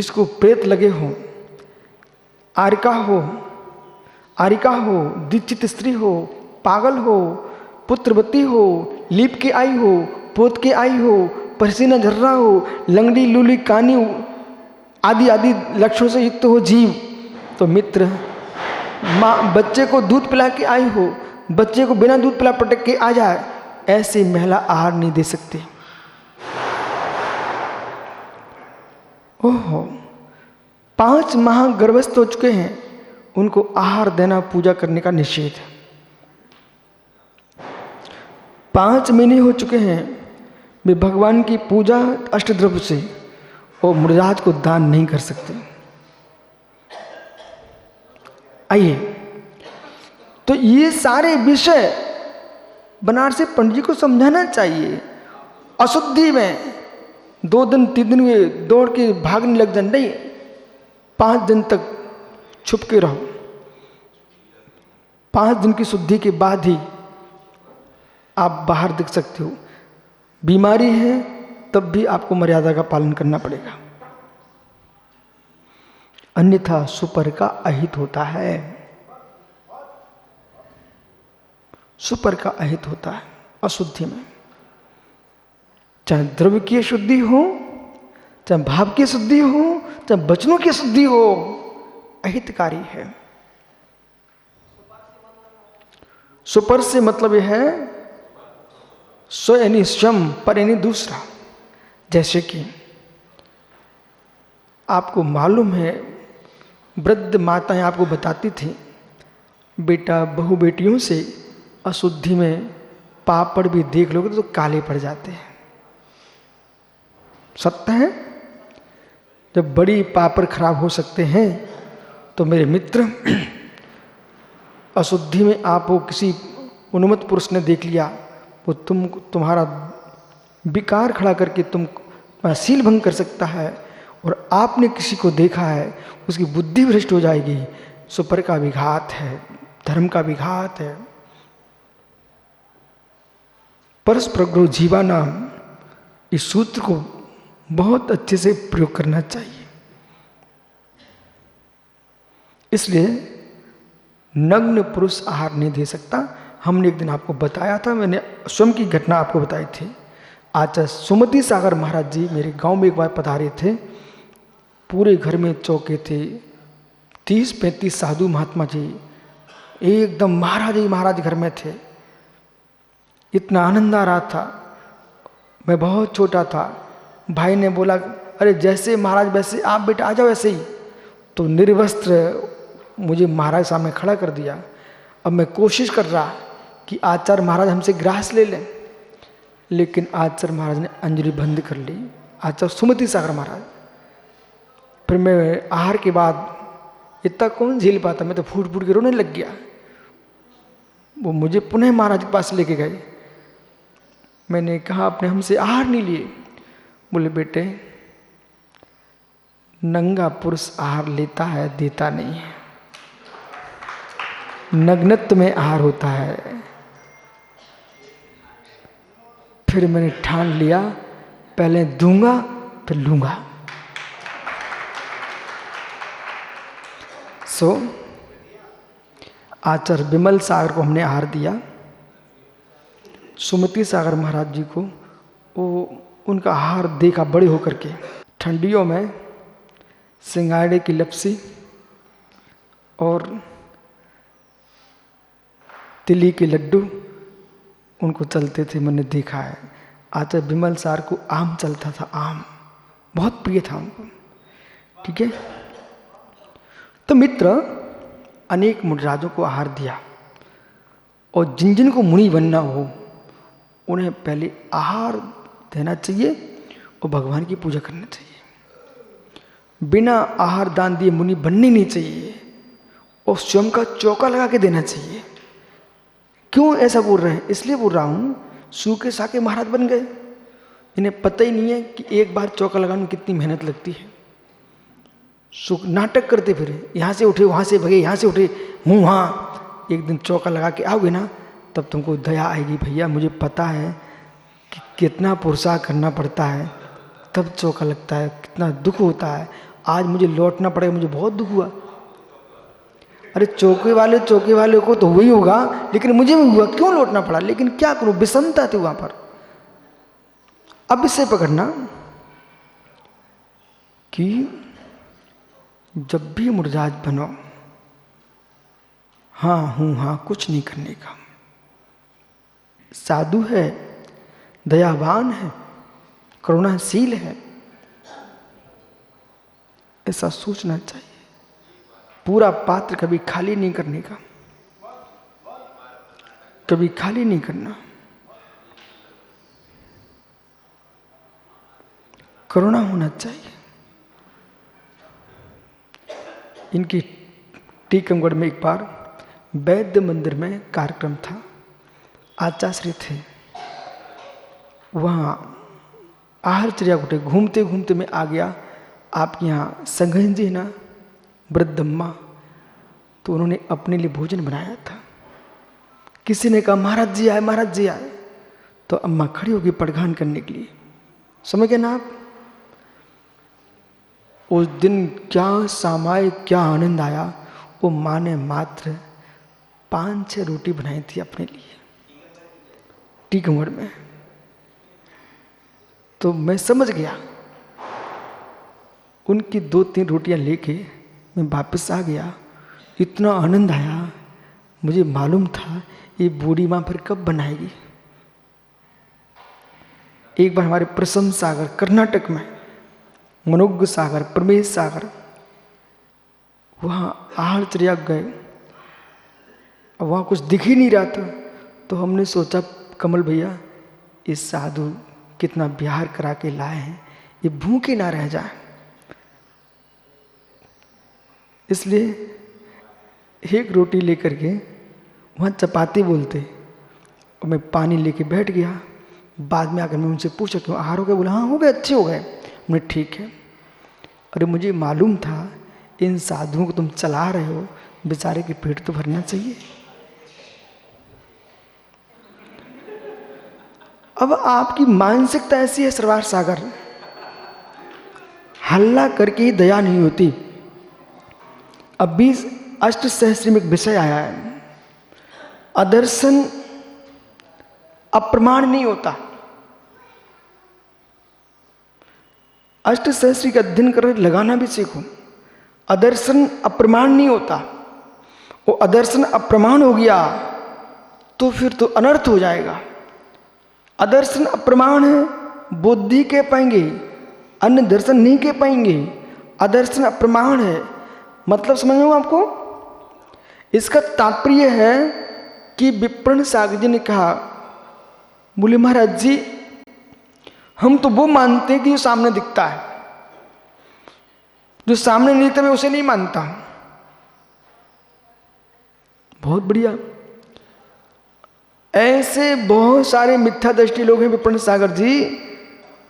जिसको प्रेत लगे हो, आरिका हो, दीक्षित स्त्री हो, पागल हो, पुत्रवती हो, लीप के आई हो, पोत के आई हो, पसीना झर रहा हो, लंगड़ी लूली कानी आदि आदि लक्षणों से युक्त हो जीव, तो मित्र माँ बच्चे को दूध पिला के आई हो, बच्चे को बिना दूध पिला पटक के आ जाए, ऐसी महिला आहार नहीं दे सकती। ओहो, 5 माह गर्भस्थ हो चुके हैं, उनको आहार देना पूजा करने का निषेध है। 5 महीने हो चुके हैं, वे भगवान की पूजा अष्टद्रव्य से और मुर्जात को दान नहीं कर सकते। आइए, तो ये सारे विषय बनारसी पंडित जी को समझाना चाहिए। अशुद्धि में 2 दिन 3 दिन में दौड़ के भागने लग जाए, नहीं, 5 दिन तक छुप के रहो। 5 दिन की शुद्धि के बाद ही आप बाहर दिख सकते हो। बीमारी है तब भी आपको मर्यादा का पालन करना पड़ेगा, अन्यथा सुपर का अहित होता है। सुपर का अहित होता है अशुद्धि में, चाहे द्रव्य की शुद्धि हो, चाहे भाव की शुद्धि हो, चाहे वचनों की शुद्धि हो, अहितकारी है। सुपर से मतलब यह है स्व यानी स्वयं, पर यानी दूसरा। जैसे कि आपको मालूम है, वृद्ध माताएं आपको बताती थी, बेटा बहु बेटियों से अशुद्धि में पापड़ भी देख लोगे तो काले पड़ जाते हैं। सत्य है, जब बड़ी पापड़ खराब हो सकते हैं, तो मेरे मित्र अशुद्धि में आपको किसी उन्मत्त पुरुष ने देख लिया, वो तुम्हारा विकार खड़ा करके तुम शील भंग कर सकता है, और आपने किसी को देखा है उसकी बुद्धि भ्रष्ट हो जाएगी। सुपर का विघात है, धर्म का विघात है। परस्परग्रह जीवा नाम, इस सूत्र को बहुत अच्छे से प्रयोग करना चाहिए। इसलिए नग्न पुरुष आहार नहीं दे सकता। हमने एक दिन आपको बताया था, मैंने स्वयं की घटना आपको बताई थी। आचार्य सुमति सागर महाराज जी मेरे गांव में एक बार पधारे थे। पूरे घर में चौके थे, 30-35 साधु महात्मा जी एकदम महाराज ही महाराज घर में थे। इतना आनंद आ रहा था। मैं बहुत छोटा था। भाई ने बोला, अरे जैसे महाराज वैसे आप बेटा आ जाओ ऐसे ही। तो निर्वस्त्र मुझे महाराज सामने खड़ा कर दिया। अब मैं कोशिश कर रहा कि आचार्य महाराज हमसे ग्रास ले लें, लेकिन आचार्य महाराज ने अंजलि बंद कर ली, आचार्य सुमति सागर महाराज। फिर मैं आहार के बाद इतना कौन झेल पाता, मैं तो फूट फूट के रोने लग गया। वो मुझे पुनः महाराज के पास लेके गए। मैंने कहा, आपने हमसे आहार नहीं लिए? बोले, बेटे नंगा पुरुष आहार लेता है, देता नहीं है। नग्नत्व में आहार होता है। फिर मैंने ठान लिया, पहले दूंगा फिर लूंगा। आचार्य विमल सागर को हमने आहार दिया। सुमति सागर महाराज जी को वो उनका आहार देखा बड़े होकर के। ठंडियों में सिंगाड़े की लपसी और तिली के लड्डू उनको चलते थे, मैंने देखा है। आचार्य विमल सार को आम चलता था, आम बहुत प्रिय था उनको। ठीक है, तो मित्र अनेक मुनिराजों को आहार दिया, और जिन जिन को मुनि बनना हो उन्हें पहले आहार देना चाहिए और भगवान की पूजा करना चाहिए। बिना आहार दान दिए मुनि बनने नहीं चाहिए, और स्वयं का चौका लगा के देना चाहिए। क्यों ऐसा बोल रहे हैं? इसलिए बोल रहा हूँ, सूखे साके महाराज बन गए। इन्हें पता ही नहीं है कि एक बार चौका लगाने में कितनी मेहनत लगती है। नाटक करते फिर, यहाँ से उठे वहाँ से भगे, यहाँ से उठे हूँ वहाँ। एक दिन चौका लगा के आओगे ना, तब तुमको दया आएगी। भैया मुझे पता है कि कितना पुरुषार्थ करना पड़ता है, तब चौका लगता है, कितना दुख होता है। आज मुझे लौटना पड़ेगा, मुझे बहुत दुख हुआ। अरे चौके वाले को तो वही होगा, लेकिन मुझे भी हुआ, क्यों लौटना पड़ा? लेकिन क्या करूं, विषमता थी वहां पर। अब इससे पकड़ना कि जब भी मुर्जाज बनो, हाँ हूं हाँ, कुछ नहीं करने का। साधु है, दयावान है, करुणाशील है, ऐसा सोचना चाहिए। पूरा पात्र कभी खाली नहीं करने का, कभी खाली नहीं करना। करुणा होना चाहिए। इनकी टीकमगढ़ में एक बार वैद्य मंदिर में कार्यक्रम था, आचार्य थे वहाँ। आहारचर्या कुटे घूमते घूमते मैं आ गया, आपके यहाँ संघन जी है ना, वृद्ध अम्मा, तो उन्होंने अपने लिए भोजन बनाया था। किसी ने कहा महाराज जी आए, महाराज जी आए, तो अम्मा खड़ी होगी पड़घान करने के लिए। समझ गए ना आप? उस दिन क्या सामायिक, क्या आनंद आया। वो माँ ने मात्र 5-6 रोटी बनाई थी अपने लिए टीकमगढ़ में। तो मैं समझ गया, उनकी 2-3 रोटियां लेके मैं वापस आ गया। इतना आनंद आया, मुझे मालूम था ये बूढ़ी माँ फिर कब बनाएगी। एक बार हमारे प्रसन्न सागर कर्नाटक में, मनोज्ञ सागर, प्रमेश सागर, वहाँ आहारचर्या गए। वहाँ कुछ दिख ही नहीं रहा था, तो हमने सोचा कमल भैया इस साधु कितना बिहार करा के लाए हैं, ये भूखे ना रह जाए। इसलिए एक रोटी लेकर के वहाँ चपाती बोलते, और मैं पानी लेके बैठ गया। बाद में आकर मैं उनसे पूछा क्यों आहार हो गए? बोला हाँ हो गए, अच्छे हो गए। मैं ठीक है। अरे मुझे मालूम था इन साधुओं को तुम चला रहे हो, बेचारे के पेट तो भरना चाहिए। अब आपकी मानसिकता ऐसी है सरवार सागर, हल्ला करके ही दया नहीं होती। अब 20 अष्टसहस्री में एक विषय आया है, अदर्शन अप्रमाण नहीं होता। अष्टसहस्री का अध्ययन कर लगाना भी सीखो। अदर्शन अप्रमाण नहीं होता। वो अदर्शन अप्रमाण हो गया तो फिर तो अनर्थ हो जाएगा। अदर्शन अप्रमाण है, बुद्धि कह पाएंगे, अन्य दर्शन नहीं कह पाएंगे। अदर्शन अप्रमाण है, मतलब समझ लो आपको। इसका तात्पर्य है कि विप्रण सागर जी ने कहा, बोले महाराज जी हम तो वो मानते हैं कि जो सामने दिखता है, जो सामने नहीं दिखता मैं उसे नहीं मानता। बहुत बढ़िया। ऐसे बहुत सारे मिथ्या दृष्टि लोग हैं विप्रण सागर जी,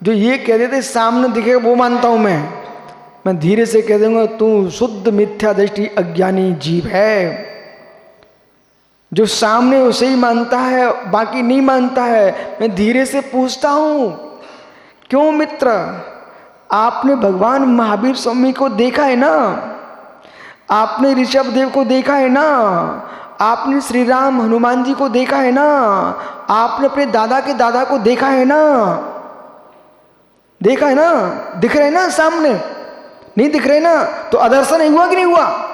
जो ये कह देते सामने दिखेगा वो मानता हूं मैं धीरे से कह दूंगा तू शुद्ध मिथ्या दृष्टि अज्ञानी जीव है। जो सामने उसे ही मानता है, बाकी नहीं मानता है। मैं धीरे से पूछता हूं, क्यों मित्र, आपने भगवान महावीर स्वामी को देखा है ना, आपने ऋषभ देव को देखा है ना, आपने श्री राम हनुमान जी को देखा है ना, आपने अपने दादा के दादा को देखा है ना, देखा है ना, दिख रहे ना सामने, नहीं दिख रहे ना, तो अदर्शन हुआ कि नहीं हुआ?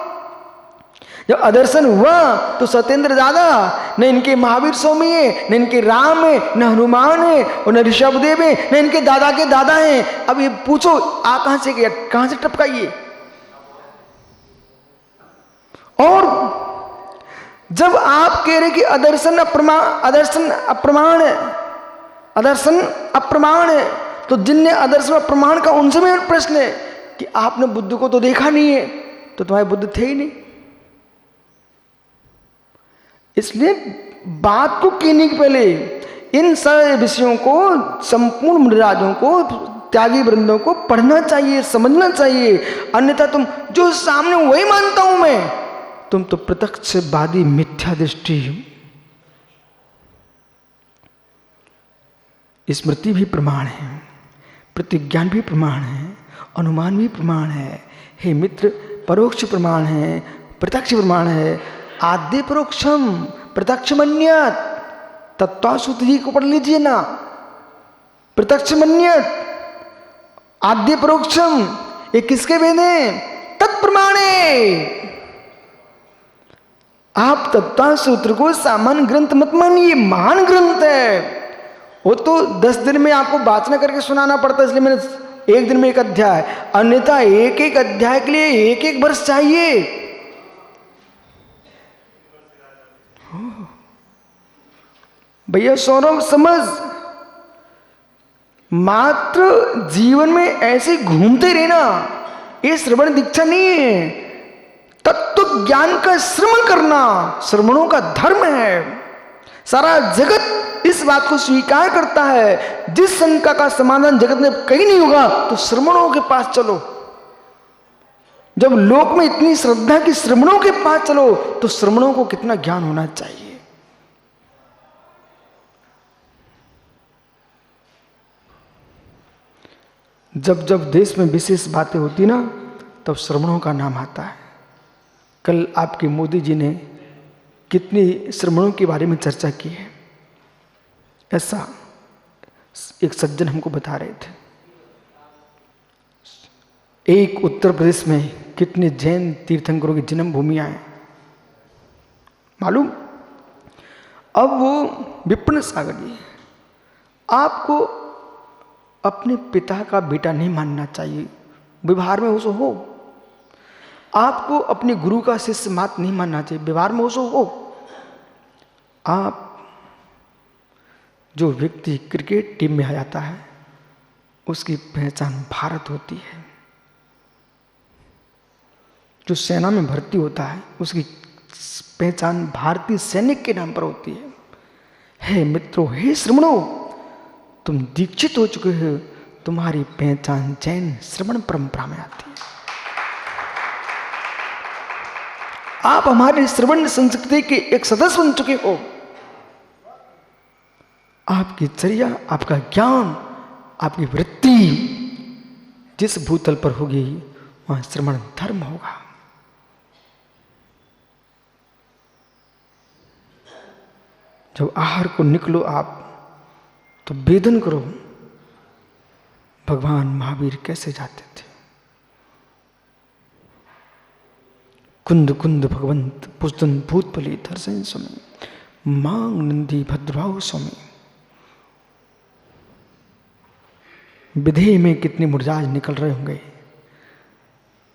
जब अदर्शन हुआ तो सत्येंद्र दादा न इनके महावीर स्वामी है, न इनके राम है, न हनुमान है, और न ऋषभ देव है, न इनके दादा के दादा हैं। अब ये पूछो आ कहां से गया, कहां से टपका ये? और जब आप कह रहे कि अदर्शन अप्रमाण है, अदर्शन अप्रमाण है, तो जिनने अदर्शन अप्रमाण का उनसे मेरा प्रश्न है कि आपने बुद्ध को तो देखा नहीं है, तो तुम्हारे बुद्ध थे ही नहीं। इसलिए बात को कहने के पहले इन सारे विषयों को संपूर्ण मुनिराजों को, त्यागी वृंदों को पढ़ना चाहिए, समझना चाहिए। अन्यथा तुम जो सामने वही मानता हूं मैं, तुम तो प्रत्यक्षवादी मिथ्या दृष्टि। स्मृति भी प्रमाण है, प्रतिज्ञान भी प्रमाण है, अनुमान भी प्रमाण है। हे मित्र, परोक्ष प्रमाण है, प्रत्यक्ष प्रमाण है। आद्य परोक्षम प्रत्यक्षमन्यत, तत्वासुत जी को पढ़ लीजिए ना। प्रत्यक्षमन्यत आद्य परोक्षम, ये किसके वेद हैं? तत्प्रमाणे। आप तत्व सूत्र को सामान्य ग्रंथ मत मानिए, महान ग्रंथ है। वो तो 10 दिन में आपको वाचना करके सुनाना पड़ता है, इसलिए मैंने एक दिन में एक अध्याय, अन्यथा एक एक अध्याय के लिए एक एक वर्ष चाहिए। भैया सौरभ समझ, मात्र जीवन में ऐसे घूमते रहना ये श्रवण दीक्षा नहीं है। तत्व ज्ञान का श्रवण करना श्रवणों का धर्म है। सारा जगत इस बात को स्वीकार करता है, जिस शंका का समाधान जगत में कहीं नहीं होगा तो श्रवणों के पास चलो। जब लोक में इतनी श्रद्धा कि श्रवणों के पास चलो, तो श्रवणों को कितना ज्ञान होना चाहिए। जब जब देश में विशेष बातें होती ना, तब श्रवणों का नाम आता है। कल आपके मोदी जी ने कितनी श्रवणों के बारे में चर्चा की है, ऐसा एक सज्जन हमको बता रहे थे। एक उत्तर प्रदेश में कितने जैन तीर्थंकरों की जन्म भूमियां हैं मालूम। अब वो विपिन सागर जी, आपको अपने पिता का बेटा नहीं मानना चाहिए, व्यवहार में हो। आपको अपने गुरु का शिष्य मात नहीं मानना चाहिए, व्यवहार में हो। आप जो व्यक्ति क्रिकेट टीम में आ जाता है, उसकी पहचान भारत होती है। जो सेना में भर्ती होता है, उसकी पहचान भारतीय सैनिक के नाम पर होती है। हे मित्रों, हे श्रवणों, तुम दीक्षित हो चुके हो, तुम्हारी पहचान जैन श्रवण परंपरा में आती है। आप हमारे श्रवण संस्कृति के एक सदस्य बन चुके हो। आपकी चर्या, आपका ज्ञान, आपकी वृत्ति जिस भूतल पर होगी, वहां श्रवण धर्म होगा। जब आहार को निकलो आप, तो वेदन करो भगवान महावीर कैसे जाते थे। कुंद कुंद भगवंत पुस्तन भूतपली दर्शन स्वामी, मांग नंदी भद्रभाव स्वामी। विधेय में कितने मुरझाज निकल रहे होंगे।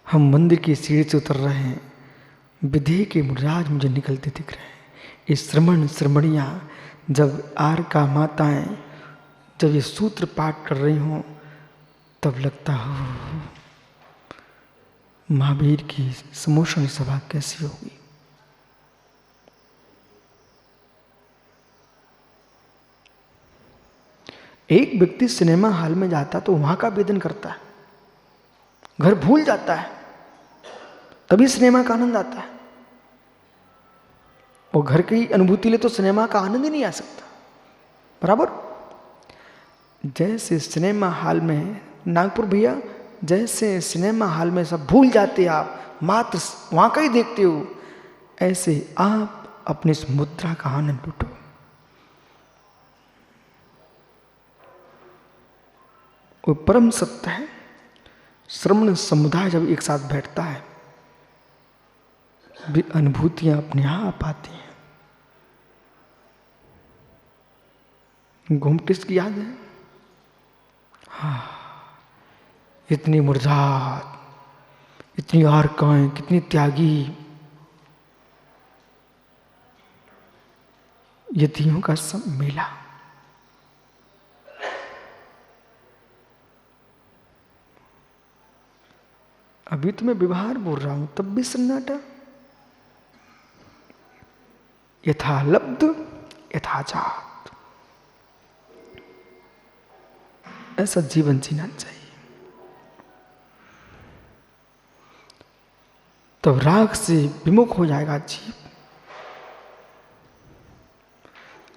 हम मंदिर की सीढ़ी से उतर रहे हैं, विधेय के मुरझाज मुझे निकलते दिख रहे हैं। ये श्रमण श्रमणियाँ जब आर का माताएं जब ये सूत्र पाठ कर रही हों, तब लगता हो महावीर की समोषण सभा कैसी होगी। एक व्यक्ति सिनेमा हॉल में जाता तो वहां का वेदन करता है, घर भूल जाता है, तभी सिनेमा का आनंद आता है। वो घर की अनुभूति ले तो सिनेमा का आनंद ही नहीं आ सकता। बराबर जैसे सिनेमा हॉल में नागपुर भैया, जैसे सिनेमा हॉल में सब भूल जाते आप, मात्र वहां का ही देखते हो, ऐसे आप अपने इस मुद्रा का आनंद लूटो। वो परम सत्य है। श्रवण समुदाय जब एक साथ बैठता है, भी अनुभूतियां अपने आप आती हैं। घुमटिस की याद है? हाँ, इतनी मुरझात, इतनी आरकाएं, कितनी त्यागी, यतियों का सब मेला। अभी तो मैं व्यवहार बोल रहा हूं, तब भी सन्नाटा। यथा लब्ध यथा जात, ऐसा जीवन जीना चाहिए। तब राग से विमुख हो जाएगा जीव।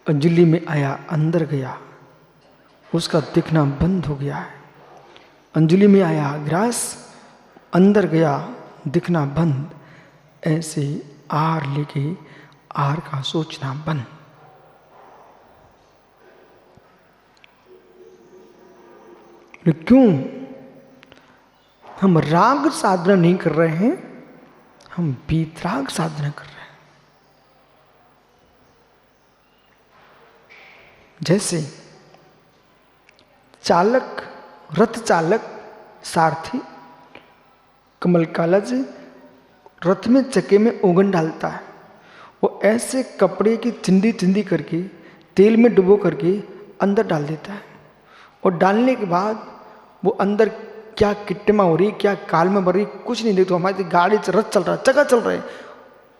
अंजलि में आया, अंदर गया, उसका दिखना बंद हो गया है। अंजलि में आया ग्रास, अंदर गया दिखना बंद। ऐसे आहार लेके आहार का सोचना बंद। क्यों? हम राग साधना नहीं कर रहे हैं, हम वीतराग साधना कर रहे हैं। जैसे चालक, रथ चालक, सारथी, कमल कालज रथ में चक्के में ओगन डालता है। वो ऐसे कपड़े की चिंदी चिंदी करके तेल में डुबो करके अंदर डाल देता है, और डालने के बाद वो अंदर क्या किट्टिमा हो रही, क्या काल में बढ़ रही, कुछ नहीं देखते। हमारी गाड़ी से रथ चल रहा है, चक्का चल रहा है,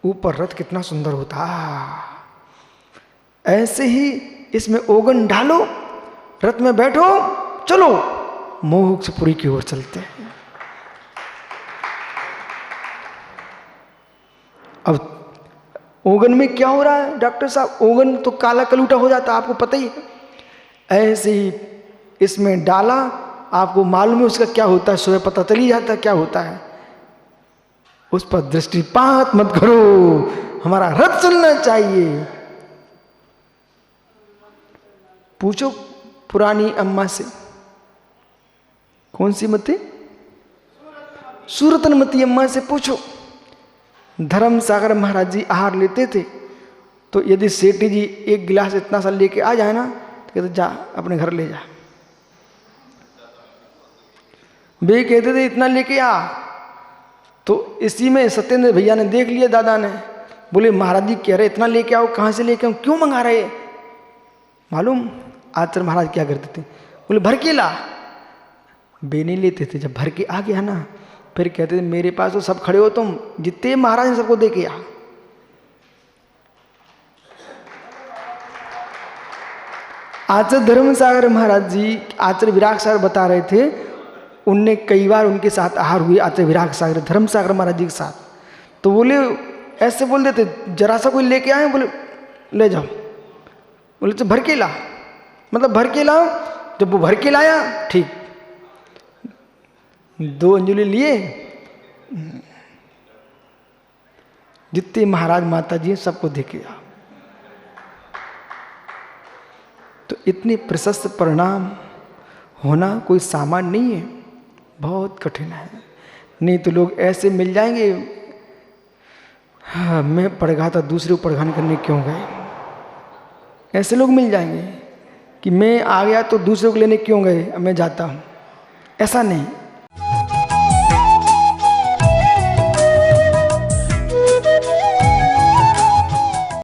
ऊपर रथ कितना सुंदर होता। ऐसे ही इसमें ओगन डालो, रथ में बैठो, चलो मोक्षपुरी की ओर चलते हैं। अब ओगन में क्या हो रहा है डॉक्टर साहब? ओगन तो काला कलूटा हो जाता है, आपको पता ही है। ऐसे ही इसमें डाला, आपको मालूम है उसका क्या होता है, सुबह पता चल ही जाता है क्या होता है। उस पर दृष्टिपात मत करो, हमारा रथ चलना चाहिए। पूछो पुरानी अम्मा से, कौन सी मती? सूरतनमती अम्मा से पूछो। धर्म सागर महाराज जी आहार लेते थे, तो यदि सेठी जी एक गिलास इतना सा लेके आ जाए ना, तो कहते जा अपने घर ले जा। वे कहते थे इतना लेके आ, तो इसी में सत्येंद्र भैया ने देख लिया, दादा ने बोले महाराज जी कह रहे इतना लेके आओ, कहाँ से लेके आओ, क्यों मंगा रहे? मालूम आचार्य महाराज क्या करते थे? बोले भर के ला। बे नहीं लेते थे, जब भर के आ गया ना, फिर कहते थे मेरे पास तो सब खड़े हो तुम, जितने महाराज ने सबको दे के आ। आचार्य धर्मसागर महाराज जी, आचार्य विराग सागर बता रहे थे, उनने कई बार उनके साथ आहार हुई, आचार्य विराग सागर धर्मसागर महाराज जी के साथ। तो बोले ऐसे बोल देते, जरा सा कोई लेके आए, बोले ले जाओ। बोले तो भर के ला, मतलब भर के लाओ। जब वो भर के लाया, ठीक 2 अंजलि लिए, जितने महाराज माता जी सबको देके आ। तो इतने प्रशस्त परिणाम होना कोई सामान्य नहीं है, बहुत कठिन है। नहीं तो लोग ऐसे मिल जाएंगे, हाँ मैं पढ़गा था दूसरे को पढ़गान करने क्यों गए, ऐसे लोग मिल जाएंगे कि मैं आ गया तो दूसरे को लेने क्यों गए, अब मैं जाता हूँ। ऐसा नहीं,